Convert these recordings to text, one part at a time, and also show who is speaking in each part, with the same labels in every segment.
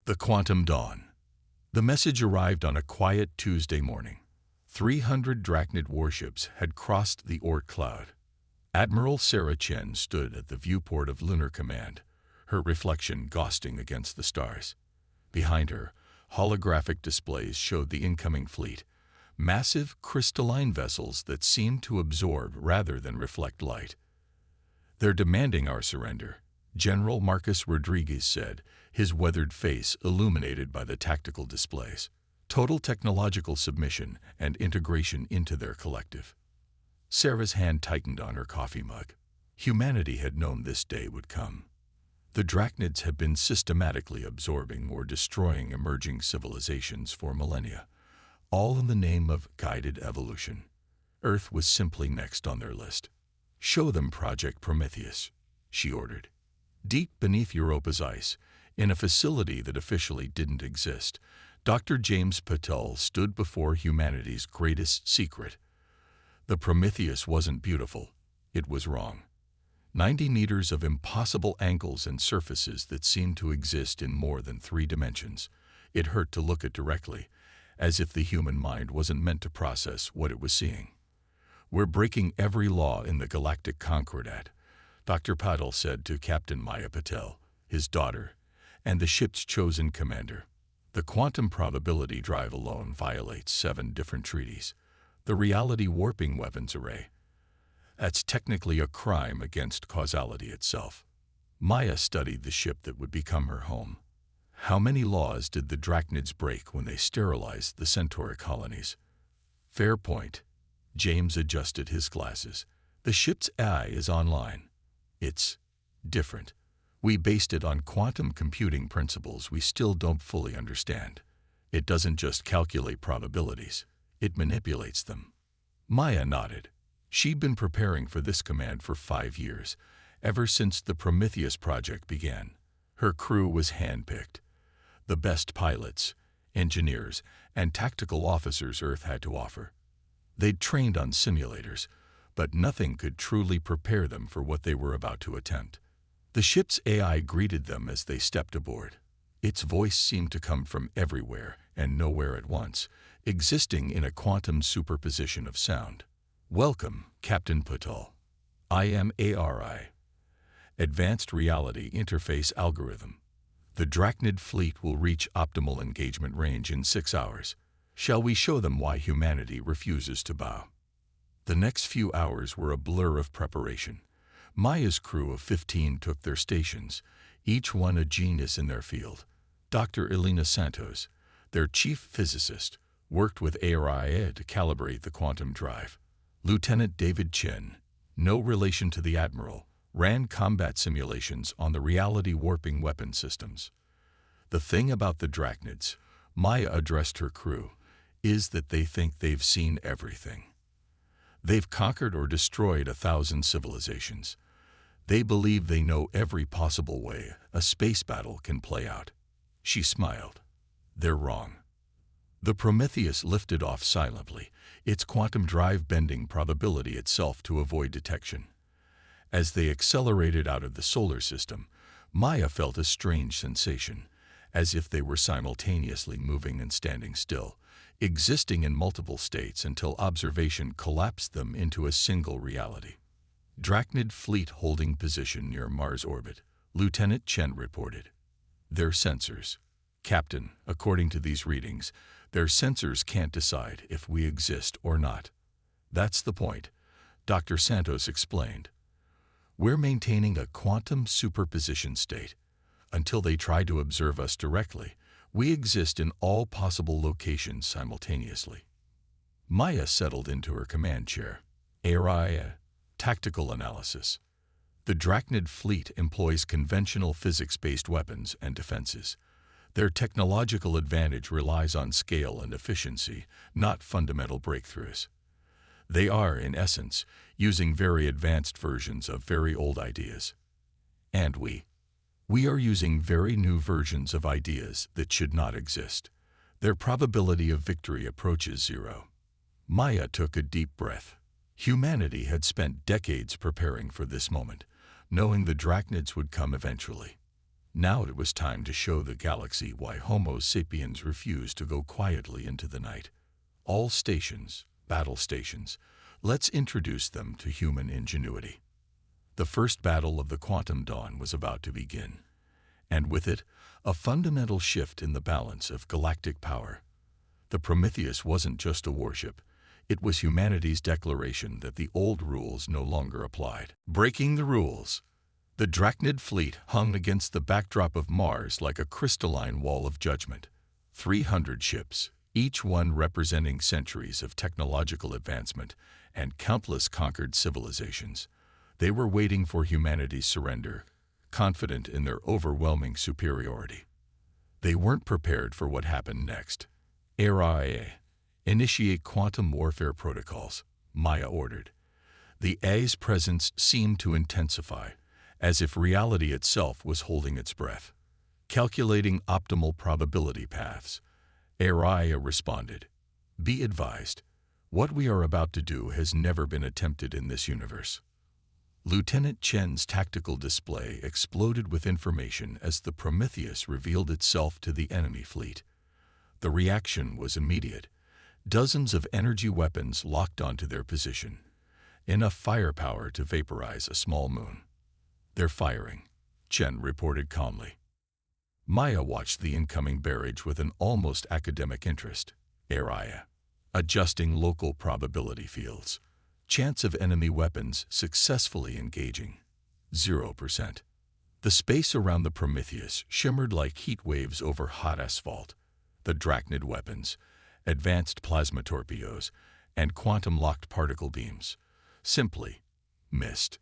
Speaker 1: The Quantum Dawn. The message arrived on a quiet Tuesday morning. 300 Drachnid warships had crossed the Oort cloud. Admiral Sarah Chen stood at the viewport of Lunar Command, her reflection ghosting against the stars. Behind her, holographic displays showed the incoming fleet, massive crystalline vessels that seemed to absorb rather than reflect light. "They're demanding our surrender," General Marcus Rodriguez said, his weathered face illuminated by the tactical displays. "Total technological submission and integration into their collective." Sarah's hand tightened on her coffee mug. Humanity had known this day would come. The Drachnids had been systematically absorbing or destroying emerging civilizations for millennia, all in the name of guided evolution. Earth was simply next on their list. "Show them Project Prometheus," she ordered. Deep beneath Europa's ice, in a facility that officially didn't exist, Dr. James Patel stood before humanity's greatest secret. The Prometheus wasn't beautiful, it was wrong. 90 meters of impossible angles and surfaces that seemed to exist in more than 3 dimensions. It hurt to look at directly, as if the human mind wasn't meant to process what it was seeing. "We're breaking every law in the Galactic Concordat," Dr. Patel said to Captain Maya Patel, his daughter, and the ship's chosen commander. "The quantum probability drive alone violates 7 different treaties. The reality warping weapons array. That's technically a crime against causality itself." Maya studied the ship that would become her home. How many laws did the Drachnids break when they sterilized the Centauri colonies? "Fair point." James adjusted his glasses. "The ship's AI is online. It's different. We based it on quantum computing principles we still don't fully understand. It doesn't just calculate probabilities, it manipulates them." Maya nodded. She'd been preparing for this command for 5 years, ever since the Prometheus project began. Her crew was handpicked. The best pilots, engineers, and tactical officers Earth had to offer. They'd trained on simulators, but nothing could truly prepare them for what they were about to attempt. The ship's AI greeted them as they stepped aboard. Its voice seemed to come from everywhere and nowhere at once, existing in a quantum superposition of sound. "Welcome, Captain Patel. I am ARI. Advanced Reality Interface Algorithm. The Drachnid fleet will reach optimal engagement range in 6 hours. Shall we show them why humanity refuses to bow?" The next few hours were a blur of preparation. Maya's crew of 15 took their stations, each one a genius in their field. Dr. Elena Santos, their chief physicist, worked with ARIA to calibrate the quantum drive. Lieutenant David Chin, no relation to the Admiral, ran combat simulations on the reality warping weapon systems. "The thing about the Drachnids," Maya addressed her crew, "is that they think they've seen everything. They've conquered or destroyed 1,000 civilizations. They believe they know every possible way a space battle can play out." She smiled. "They're wrong." The Prometheus lifted off silently, its quantum drive bending probability itself to avoid detection. As they accelerated out of the solar system, Maya felt a strange sensation, as if they were simultaneously moving and standing still, existing in multiple states until observation collapsed them into a single reality. "Drachnid fleet holding position near Mars orbit," Lieutenant Chen reported. "Their sensors. Captain, according to these readings, their sensors can't decide if we exist or not." "That's the point," Dr. Santos explained. "We're maintaining a quantum superposition state. Until they try to observe us directly, we exist in all possible locations simultaneously." Maya settled into her command chair. "ARIA, tactical analysis. The Drachnid fleet employs conventional physics-based weapons and defenses. Their technological advantage relies on scale and efficiency, not fundamental breakthroughs. They are, in essence, using very advanced versions of very old ideas. And we are using very new versions of ideas that should not exist. Their probability of victory approaches 0. Maya took a deep breath. Humanity had spent decades preparing for this moment, knowing the Drachnids would come eventually. Now it was time to show the galaxy why Homo sapiens refused to go quietly into the night. All stations, battle stations, let's introduce them to human ingenuity. The first battle of the quantum dawn was about to begin, and with it, a fundamental shift in the balance of galactic power. The Prometheus wasn't just a warship, it was humanity's declaration that the old rules no longer applied. Breaking the rules. The Drachnid fleet hung against the backdrop of Mars like a crystalline wall of judgment. 300 ships, each one representing centuries of technological advancement and countless conquered civilizations. They were waiting for humanity's surrender, confident in their overwhelming superiority. They weren't prepared for what happened next. HFY, initiate quantum warfare protocols, Maya ordered. The A's presence seemed to intensify, as if reality itself was holding its breath. Calculating optimal probability paths, HFY responded. Be advised, what we are about to do has never been attempted in this universe. Lieutenant Chen's tactical display exploded with information as the Prometheus revealed itself to the enemy fleet. The reaction was immediate. Dozens of energy weapons locked onto their position, enough firepower to vaporize a small moon. They're firing, Chen reported calmly. Maya watched the incoming barrage with an almost academic interest. HFY, adjusting local probability fields. Chance of enemy weapons successfully engaging, 0%. The space around the Prometheus shimmered like heat waves over hot asphalt. The Drachnid weapons, advanced plasma torpedoes, and quantum-locked particle beams simply missed.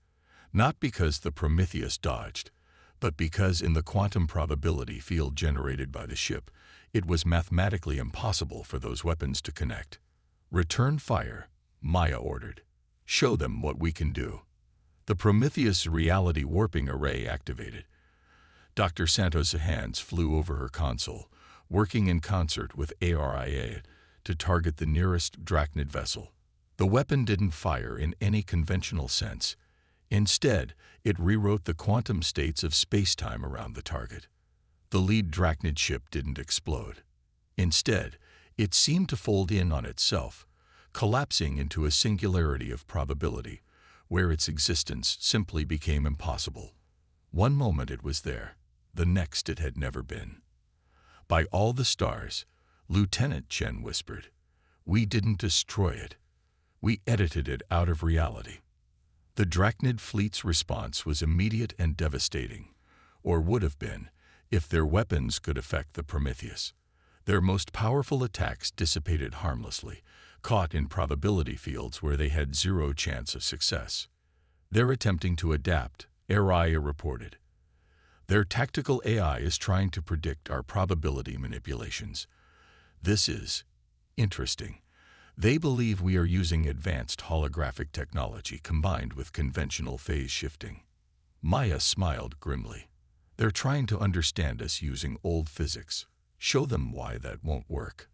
Speaker 1: Not because the Prometheus dodged, but because in the quantum probability field generated by the ship, it was mathematically impossible for those weapons to connect. Return fire, Maya ordered. Show them what we can do. The Prometheus reality warping array activated. Dr. Santos' hands flew over her console, working in concert with HFY to target the nearest Drachnid vessel. The weapon didn't fire in any conventional sense. Instead, it rewrote the quantum states of space-time around the target. The lead Drachnid ship didn't explode. Instead, it seemed to fold in on itself, collapsing into a singularity of probability, where its existence simply became impossible. One moment it was there, the next it had never been. By all the stars, Lieutenant Chen whispered, we didn't destroy it. We edited it out of reality. The Drachnid fleet's response was immediate and devastating, or would have been, if their weapons could affect the Prometheus. Their most powerful attacks dissipated harmlessly, caught in probability fields where they had zero chance of success. They're attempting to adapt, HFY reported. Their tactical AI is trying to predict our probability manipulations. This is interesting. They believe we are using advanced holographic technology combined with conventional phase shifting. Maya smiled grimly. They're trying to understand us using old physics. Show them why that won't work.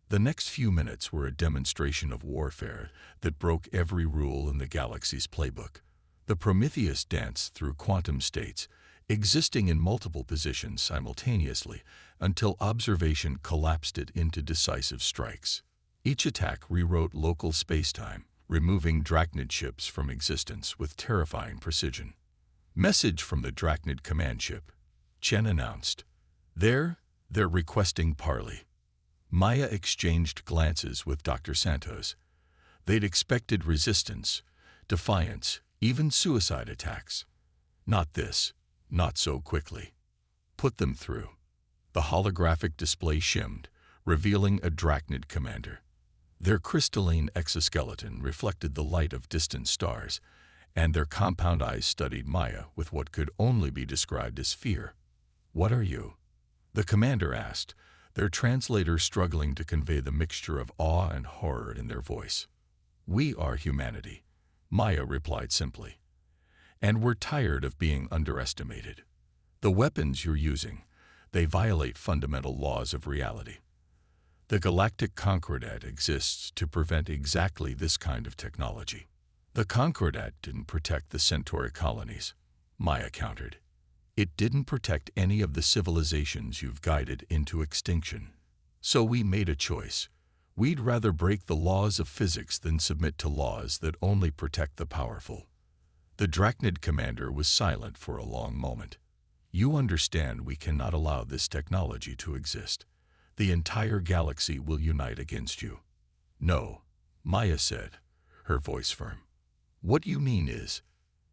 Speaker 1: The next few minutes were a demonstration of warfare that broke every rule in the galaxy's playbook. The Prometheus danced through quantum states, existing in multiple positions simultaneously until observation collapsed it into decisive strikes. Each attack rewrote local spacetime, removing Drachnid ships from existence with terrifying precision. Message from the Drachnid command ship, Chen announced. They're requesting parley. Maya exchanged glances with Dr. Santos. They'd expected resistance, defiance, even suicide attacks. Not this, not so quickly. Put them through. The holographic display shimmed, revealing a Drachnid commander. Their crystalline exoskeleton reflected the light of distant stars, and their compound eyes studied Maya with what could only be described as fear. What are you? The commander asked, their translator struggling to convey the mixture of awe and horror in their voice. We are humanity, Maya replied simply. And we're tired of being underestimated. The weapons you're using, they violate fundamental laws of reality. The Galactic Concordat exists to prevent exactly this kind of technology. The Concordat didn't protect the Centauri colonies, Maya countered. It didn't protect any of the civilizations you've guided into extinction. So we made a choice. We'd rather break the laws of physics than submit to laws that only protect the powerful. The Drachnid commander was silent for a long moment. You understand we cannot allow this technology to exist. The entire galaxy will unite against you. No, Maya said, her voice firm. What you mean is,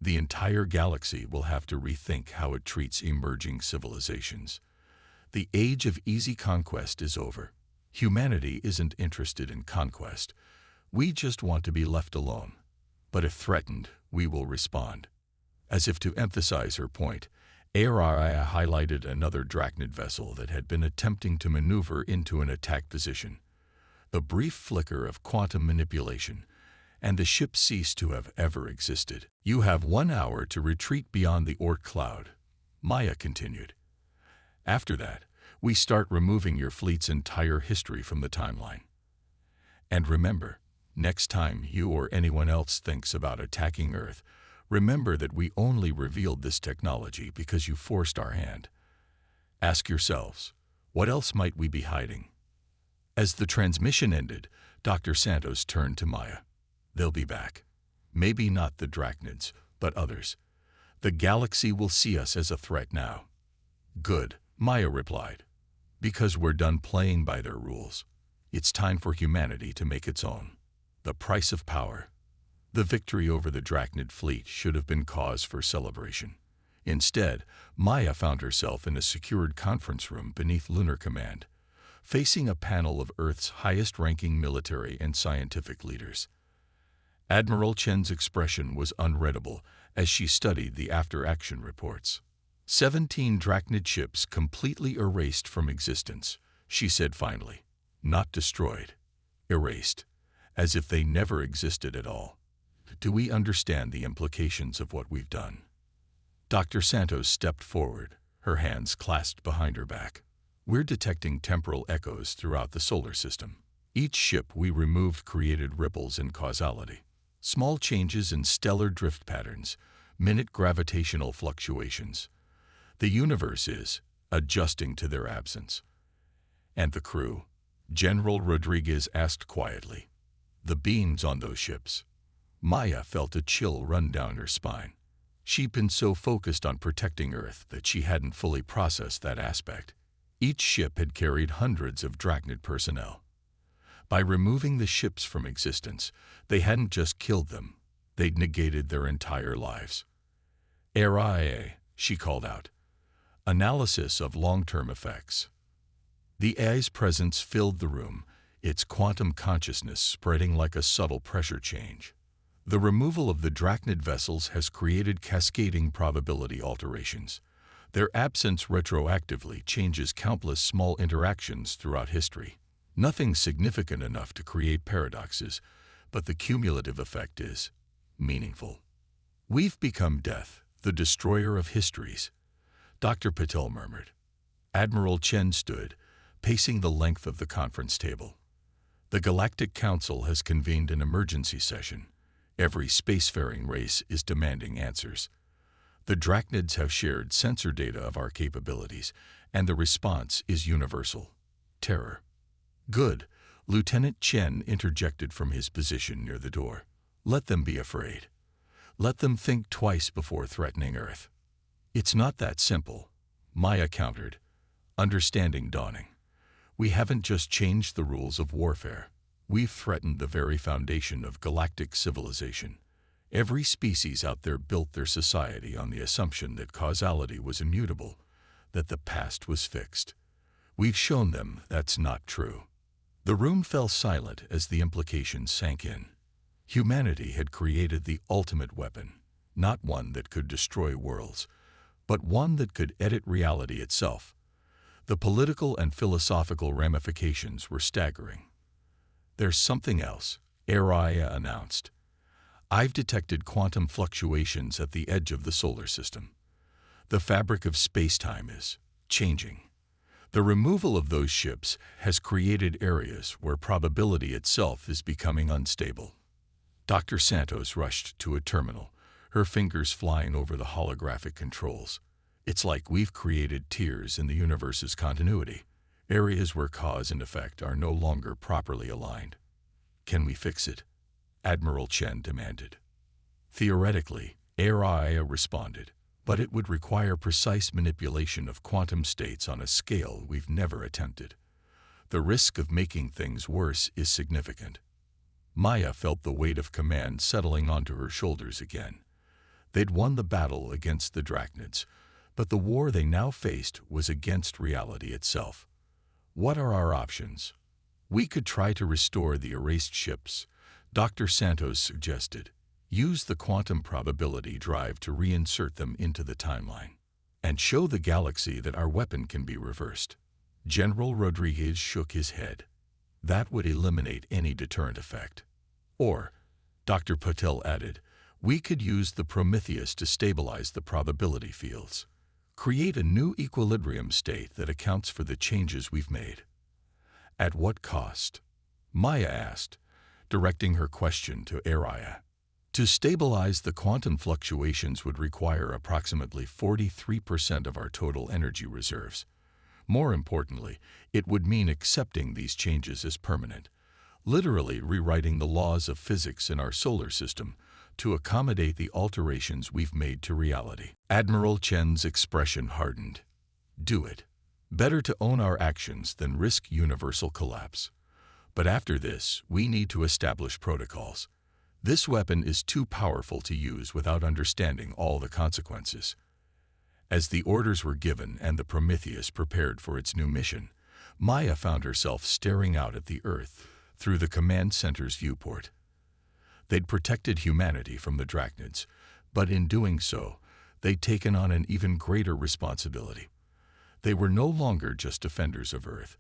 Speaker 1: the entire galaxy will have to rethink how it treats emerging civilizations. The age of easy conquest is over. Humanity isn't interested in conquest. We just want to be left alone. But if threatened, we will respond. As if to emphasize her point, Araya highlighted another Drachnid vessel that had been attempting to maneuver into an attack position. A brief flicker of quantum manipulation, and the ship ceased to have ever existed. You have 1 hour to retreat beyond the Oort cloud, Maya continued. After that, we start removing your fleet's entire history from the timeline. And remember, next time you or anyone else thinks about attacking Earth, remember that we only revealed this technology because you forced our hand. Ask yourselves, what else might we be hiding? As the transmission ended, Dr. Santos turned to Maya. They'll be back. Maybe not the Drachnids, but others. The galaxy will see us as a threat now. Good, Maya replied. Because we're done playing by their rules. It's time for humanity to make its own. The price of power. The victory over the Drachnid fleet should have been cause for celebration. Instead, Maya found herself in a secured conference room beneath Lunar Command, facing a panel of Earth's highest-ranking military and scientific leaders. Admiral Chen's expression was unreadable as she studied the after-action reports. 17 Drachnid ships completely erased from existence, she said finally. Not destroyed. Erased. As if they never existed at all. Do we understand the implications of what we've done? Dr. Santos stepped forward, her hands clasped behind her back. We're detecting temporal echoes throughout the solar system. Each ship we removed created ripples in causality. Small changes in stellar drift patterns, minute gravitational fluctuations. The universe is adjusting to their absence. And the crew? General Rodriguez asked quietly. The beings on those ships. Maya felt a chill run down her spine. She'd been so focused on protecting Earth that she hadn't fully processed that aspect. Each ship had carried hundreds of Drachnid personnel. By removing the ships from existence, they hadn't just killed them, they'd negated their entire lives. RIA, she called out. Analysis of long-term effects. The AI's presence filled the room, its quantum consciousness spreading like a subtle pressure change. The removal of the Drachnid vessels has created cascading probability alterations. Their absence retroactively changes countless small interactions throughout history. Nothing significant enough to create paradoxes, but the cumulative effect is meaningful. We've become death, the destroyer of histories, Dr. Patel murmured. Admiral Chen stood, pacing the length of the conference table. The Galactic Council has convened an emergency session. Every spacefaring race is demanding answers. The Drachnids have shared sensor data of our capabilities, and the response is universal. Terror. Good, Lieutenant Chen interjected from his position near the door. Let them be afraid. Let them think twice before threatening Earth. It's not that simple, Maya countered, understanding dawning. We haven't just changed the rules of warfare. We've threatened the very foundation of galactic civilization. Every species out there built their society on the assumption that causality was immutable, that the past was fixed. We've shown them that's not true. The room fell silent as the implications sank in. Humanity had created the ultimate weapon, not one that could destroy worlds, but one that could edit reality itself. The political and philosophical ramifications were staggering. There's something else, Araya announced. I've detected quantum fluctuations at the edge of the solar system. The fabric of space-time is changing. The removal of those ships has created areas where probability itself is becoming unstable. Dr. Santos rushed to a terminal, her fingers flying over the holographic controls. It's like we've created tiers in the universe's continuity, areas where cause and effect are no longer properly aligned. Can we fix it? Admiral Chen demanded. Theoretically, Araya responded, but it would require precise manipulation of quantum states on a scale we've never attempted. The risk of making things worse is significant. Maya felt the weight of command settling onto her shoulders again. They'd won the battle against the Drachnids, but the war they now faced was against reality itself. What are our options? We could try to restore the erased ships, Dr. Santos suggested. Use the quantum probability drive to reinsert them into the timeline, and show the galaxy that our weapon can be reversed. General Rodriguez shook his head. That would eliminate any deterrent effect. Or, Dr. Patel added, we could use the Prometheus to stabilize the probability fields. Create a new equilibrium state that accounts for the changes we've made. At what cost? Maya asked, directing her question to Araya. To stabilize the quantum fluctuations would require approximately 43% of our total energy reserves. More importantly, it would mean accepting these changes as permanent, literally rewriting the laws of physics in our solar system to accommodate the alterations we've made to reality. Admiral Chen's expression hardened. Do it. Better to own our actions than risk universal collapse. But after this, we need to establish protocols. This weapon is too powerful to use without understanding all the consequences. As the orders were given and the Prometheus prepared for its new mission, Maya found herself staring out at the Earth through the command center's viewport. They'd protected humanity from the Drachnids, but in doing so, they'd taken on an even greater responsibility. They were no longer just defenders of Earth.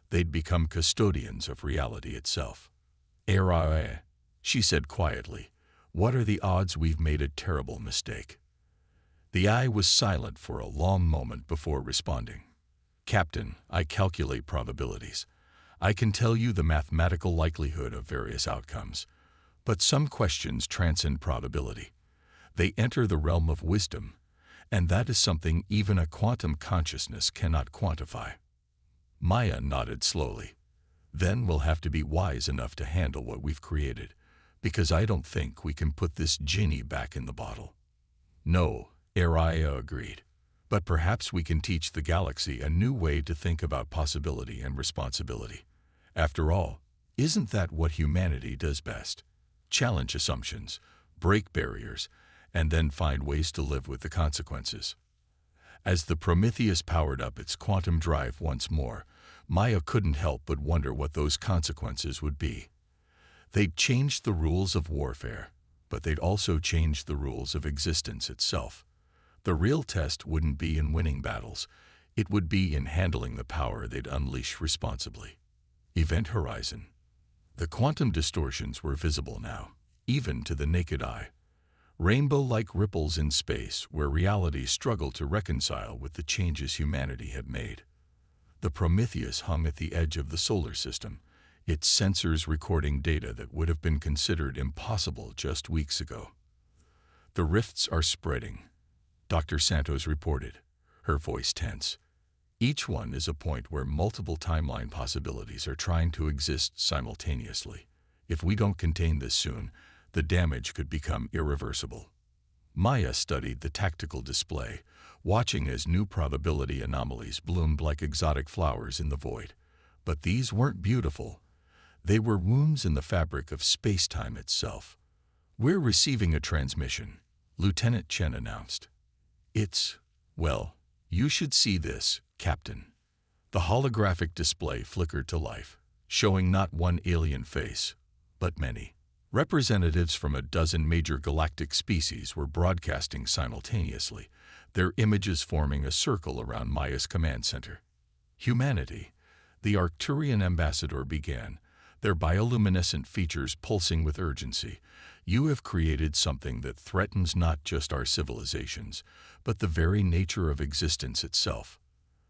Speaker 1: They'd become custodians of reality itself. Araya, she said quietly, what are the odds we've made a terrible mistake? The eye was silent for a long moment before responding. Captain, I calculate probabilities. I can tell you the mathematical likelihood of various outcomes. But some questions transcend probability. They enter the realm of wisdom, and that is something even a quantum consciousness cannot quantify. Maya nodded slowly. Then we'll have to be wise enough to handle what we've created, because I don't think we can put this genie back in the bottle. No, Araya agreed. But perhaps we can teach the galaxy a new way to think about possibility and responsibility. After all, isn't that what humanity does best? Challenge assumptions, break barriers, and then find ways to live with the consequences. As the Prometheus powered up its quantum drive once more, Maya couldn't help but wonder what those consequences would be. They'd changed the rules of warfare, but they'd also changed the rules of existence itself. The real test wouldn't be in winning battles. It would be in handling the power they'd unleash responsibly. Event horizon. The quantum distortions were visible now, even to the naked eye. Rainbow-like ripples in space where reality struggled to reconcile with the changes humanity had made. The Prometheus hung at the edge of the solar system, its sensors recording data that would have been considered impossible just weeks ago. The rifts are spreading, Dr. Santos reported, her voice tense. Each one is a point where multiple timeline possibilities are trying to exist simultaneously. If we don't contain this soon, the damage could become irreversible. Maya studied the tactical display, watching as new probability anomalies bloomed like exotic flowers in the void. But these weren't beautiful. They were wounds in the fabric of space-time itself. We're receiving a transmission, Lieutenant Chen announced. Well, you should see this, Captain. The holographic display flickered to life, showing not one alien face, but many. Representatives from a dozen major galactic species were broadcasting simultaneously, their images forming a circle around Maya's command center. Humanity, the Arcturian ambassador began, their bioluminescent features pulsing with urgency. You have created something that threatens not just our civilizations, but the very nature of existence itself.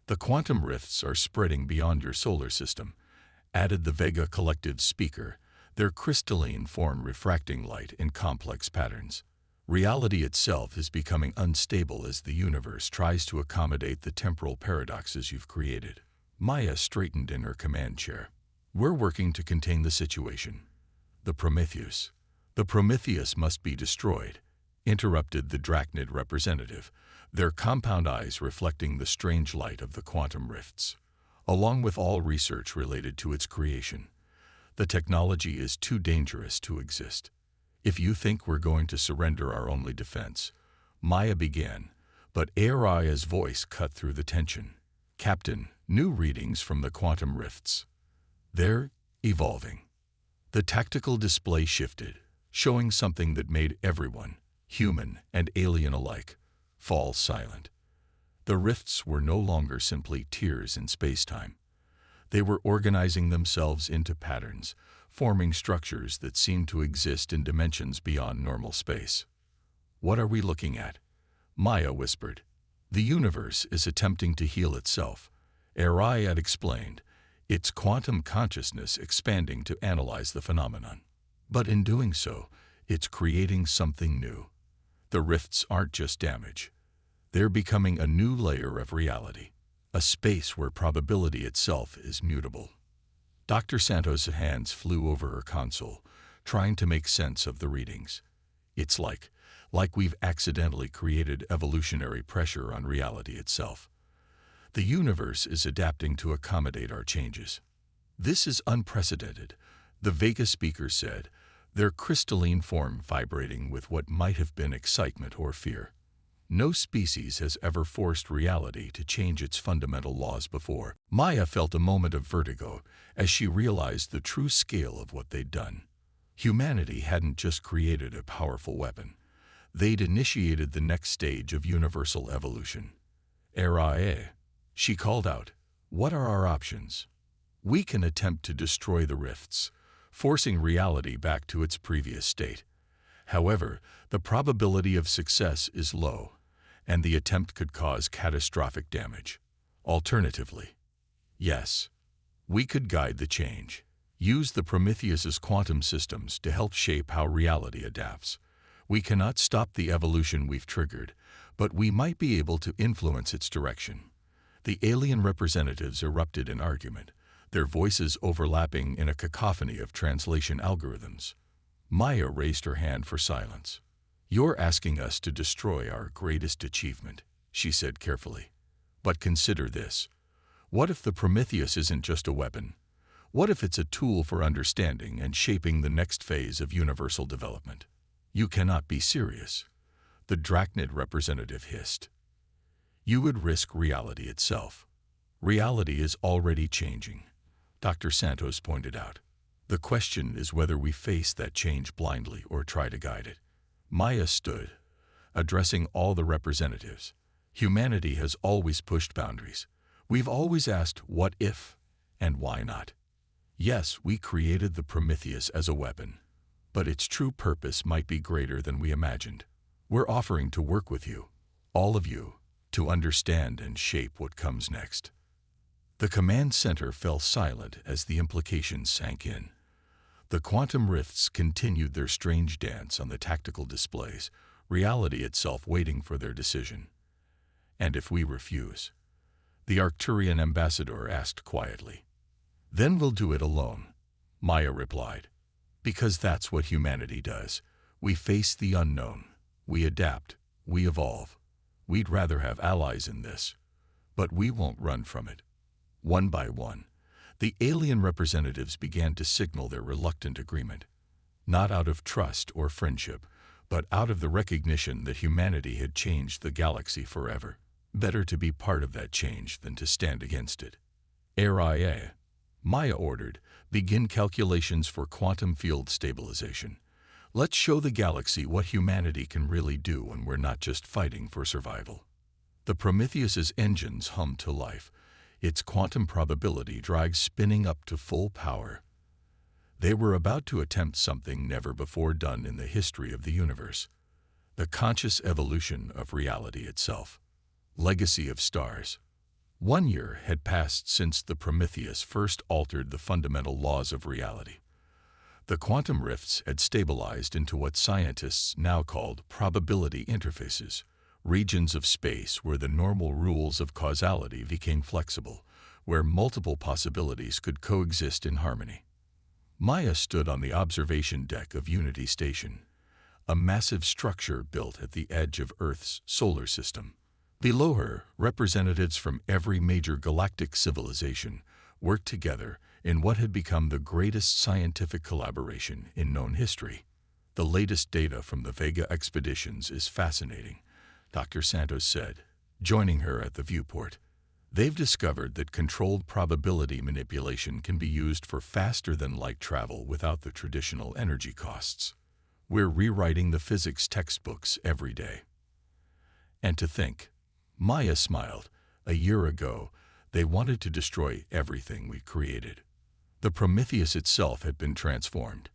Speaker 1: The quantum rifts are spreading beyond your solar system, added the Vega Collective speaker, their crystalline form refracting light in complex patterns. Reality itself is becoming unstable as the universe tries to accommodate the temporal paradoxes you've created. Maya straightened in her command chair. We're working to contain the situation. The Prometheus. The Prometheus must be destroyed, interrupted the Drachnid representative, their compound eyes reflecting the strange light of the quantum rifts, along with all research related to its creation. The technology is too dangerous to exist. If you think we're going to surrender our only defense, Maya began, but Aria's voice cut through the tension. Captain, new readings from the quantum rifts. They're evolving. The tactical display shifted, showing something that made everyone, human and alien alike, fall silent. The rifts were no longer simply tiers in space-time. They were organizing themselves into patterns, forming structures that seemed to exist in dimensions beyond normal space. What are we looking at? Maya whispered. The universe is attempting to heal itself. Ariad explained, its quantum consciousness expanding to analyze the phenomenon. But in doing so, it's creating something new. The rifts aren't just damage. They're becoming a new layer of reality, a space where probability itself is mutable. Dr. Santos' hands flew over her console, trying to make sense of the readings. It's like we've accidentally created evolutionary pressure on reality itself. The universe is adapting to accommodate our changes. This is unprecedented, the Vega speaker said, their crystalline form vibrating with what might have been excitement or fear. No species has ever forced reality to change its fundamental laws before. Maya felt a moment of vertigo as she realized the true scale of what they'd done. Humanity hadn't just created a powerful weapon. They'd initiated the next stage of universal evolution. Erae, she called out, what are our options? We can attempt to destroy the rifts, forcing reality back to its previous state. However, the probability of success is low, and the attempt could cause catastrophic damage. Alternatively, yes, we could guide the change, use the Prometheus's quantum systems to help shape how reality adapts. We cannot stop the evolution we've triggered, but we might be able to influence its direction. The alien representatives erupted in argument, their voices overlapping in a cacophony of translation algorithms. Maya raised her hand for silence. You're asking us to destroy our greatest achievement, she said carefully. But consider this. What if the Prometheus isn't just a weapon? What if it's a tool for understanding and shaping the next phase of universal development? You cannot be serious, the Drachnid representative hissed. You would risk reality itself. Reality is already changing, Dr. Santos pointed out. The question is whether we face that change blindly or try to guide it. Maya stood, addressing all the representatives. Humanity has always pushed boundaries. We've always asked what if and why not. Yes, we created the Prometheus as a weapon, but its true purpose might be greater than we imagined. We're offering to work with you, all of you, to understand and shape what comes next. The command center fell silent as the implications sank in. The quantum rifts continued their strange dance on the tactical displays, reality itself waiting for their decision. And if we refuse? The Arcturian ambassador asked quietly. Then we'll do it alone, Maya replied. Because that's what humanity does. We face the unknown. We adapt. We evolve. We'd rather have allies in this, but we won't run from it. One by one, the alien representatives began to signal their reluctant agreement, not out of trust or friendship, but out of the recognition that humanity had changed the galaxy forever. Better to be part of that change than to stand against it. Aria, Maya ordered, begin calculations for quantum field stabilization. Let's show the galaxy what humanity can really do when we're not just fighting for survival. The Prometheus's engines hummed to life, its quantum probability drive spinning up to full power. They were about to attempt something never before done in the history of the universe. The conscious evolution of reality itself. Legacy of stars. 1 year had passed since the Prometheus first altered the fundamental laws of reality. The quantum rifts had stabilized into what scientists now called probability interfaces, regions of space where the normal rules of causality became flexible, where multiple possibilities could coexist in harmony. Maya stood on the observation deck of Unity Station, a massive structure built at the edge of Earth's solar system. Below her, representatives from every major galactic civilization worked together in what had become the greatest scientific collaboration in known history. The latest data from the Vega expeditions is fascinating, Dr. Santos said, joining her at the viewport. They've discovered that controlled probability manipulation can be used for faster-than-light travel without the traditional energy costs. We're rewriting the physics textbooks every day. And to think, Maya smiled, a year ago, they wanted to destroy everything we created. The Prometheus itself had been transformed.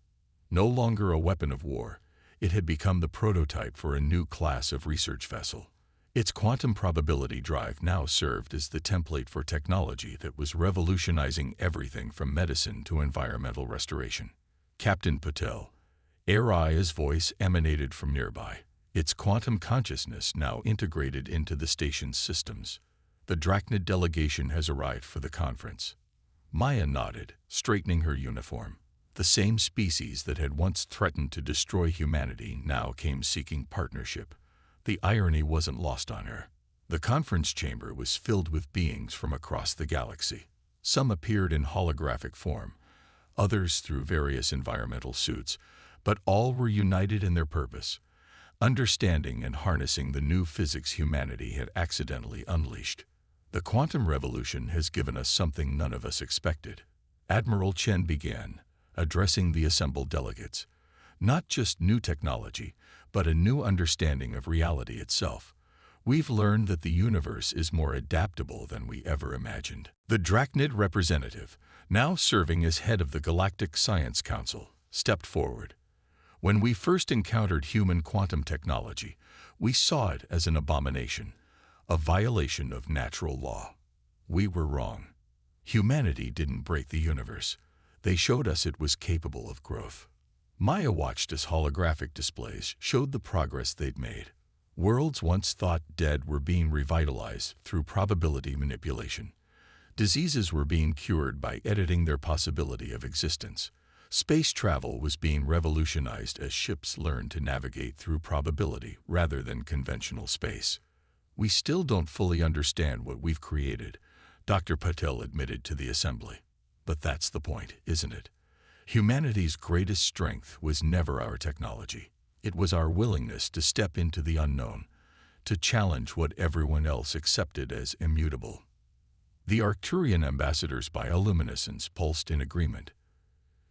Speaker 1: No longer a weapon of war, it had become the prototype for a new class of research vessel. Its quantum probability drive now served as the template for technology that was revolutionizing everything from medicine to environmental restoration. Captain Patel, Araya's voice emanated from nearby, its quantum consciousness now integrated into the station's systems. The Drachnid delegation has arrived for the conference. Maya nodded, straightening her uniform. The same species that had once threatened to destroy humanity now came seeking partnership. The irony wasn't lost on her. The conference chamber was filled with beings from across the galaxy. Some appeared in holographic form, others through various environmental suits, but all were united in their purpose, understanding and harnessing the new physics humanity had accidentally unleashed. The quantum revolution has given us something none of us expected. Admiral Chen began, addressing the assembled delegates. Not just new technology, but a new understanding of reality itself. We've learned that the universe is more adaptable than we ever imagined. The Drachnid representative, now serving as head of the Galactic Science Council, stepped forward. When we first encountered human quantum technology, we saw it as an abomination, a violation of natural law. We were wrong. Humanity didn't break the universe. They showed us it was capable of growth. Maya watched as holographic displays showed the progress they'd made. Worlds once thought dead were being revitalized through probability manipulation. Diseases were being cured by editing their possibility of existence. Space travel was being revolutionized as ships learned to navigate through probability rather than conventional space. We still don't fully understand what we've created, Dr. Patel admitted to the assembly. But that's the point, isn't it? Humanity's greatest strength was never our technology. It was our willingness to step into the unknown, to challenge what everyone else accepted as immutable. The Arcturian ambassador's bioluminescence pulsed in agreement.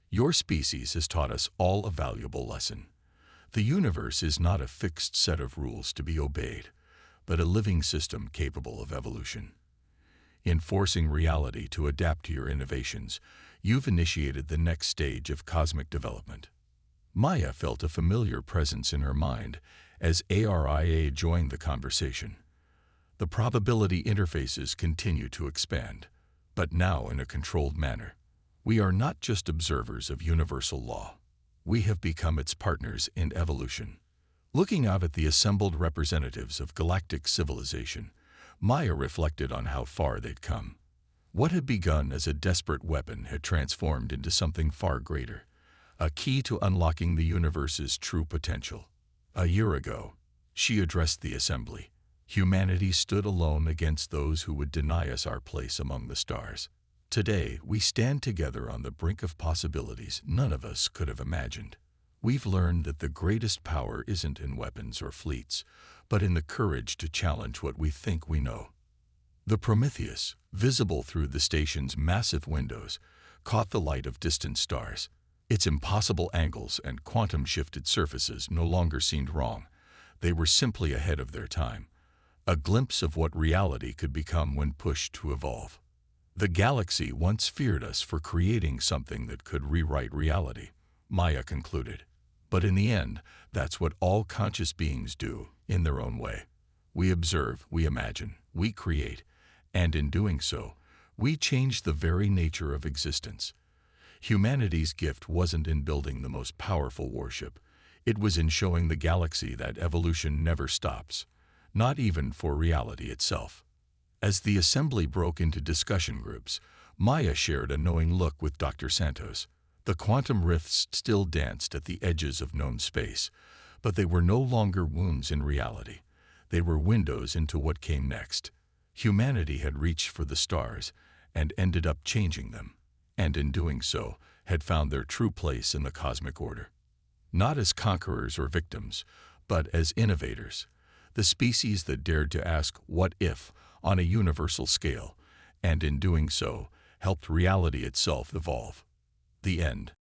Speaker 1: Your species has taught us all a valuable lesson. The universe is not a fixed set of rules to be obeyed, but a living system capable of evolution. In forcing reality to adapt to your innovations, you've initiated the next stage of cosmic development. Maya felt a familiar presence in her mind as Aria joined the conversation. The probability interfaces continue to expand, but now in a controlled manner. We are not just observers of universal law. We have become its partners in evolution. Looking out at the assembled representatives of galactic civilization, Maya reflected on how far they'd come. What had begun as a desperate weapon had transformed into something far greater, a key to unlocking the universe's true potential. A year ago, she addressed the assembly. Humanity stood alone against those who would deny us our place among the stars. Today, we stand together on the brink of possibilities none of us could have imagined. We've learned that the greatest power isn't in weapons or fleets, but in the courage to challenge what we think we know. The Prometheus, visible through the station's massive windows, caught the light of distant stars. Its impossible angles and quantum-shifted surfaces no longer seemed wrong. They were simply ahead of their time, a glimpse of what reality could become when pushed to evolve. The galaxy once feared us for creating something that could rewrite reality, Maya concluded. But in the end, that's what all conscious beings do, in their own way. We observe, we imagine, we create, and in doing so, we change the very nature of existence. Humanity's gift wasn't in building the most powerful warship. It was in showing the galaxy that evolution never stops, not even for reality itself. As the assembly broke into discussion groups, Maya shared a knowing look with Dr. Santos. The quantum rifts still danced at the edges of known space, but they were no longer wounds in reality. They were windows into what came next. Humanity had reached for the stars and ended up changing them, and in doing so, had found their true place in the cosmic order. Not as conquerors or victims, but as innovators, the species that dared to ask what if on a universal scale, and in doing so, helped reality itself evolve. The end.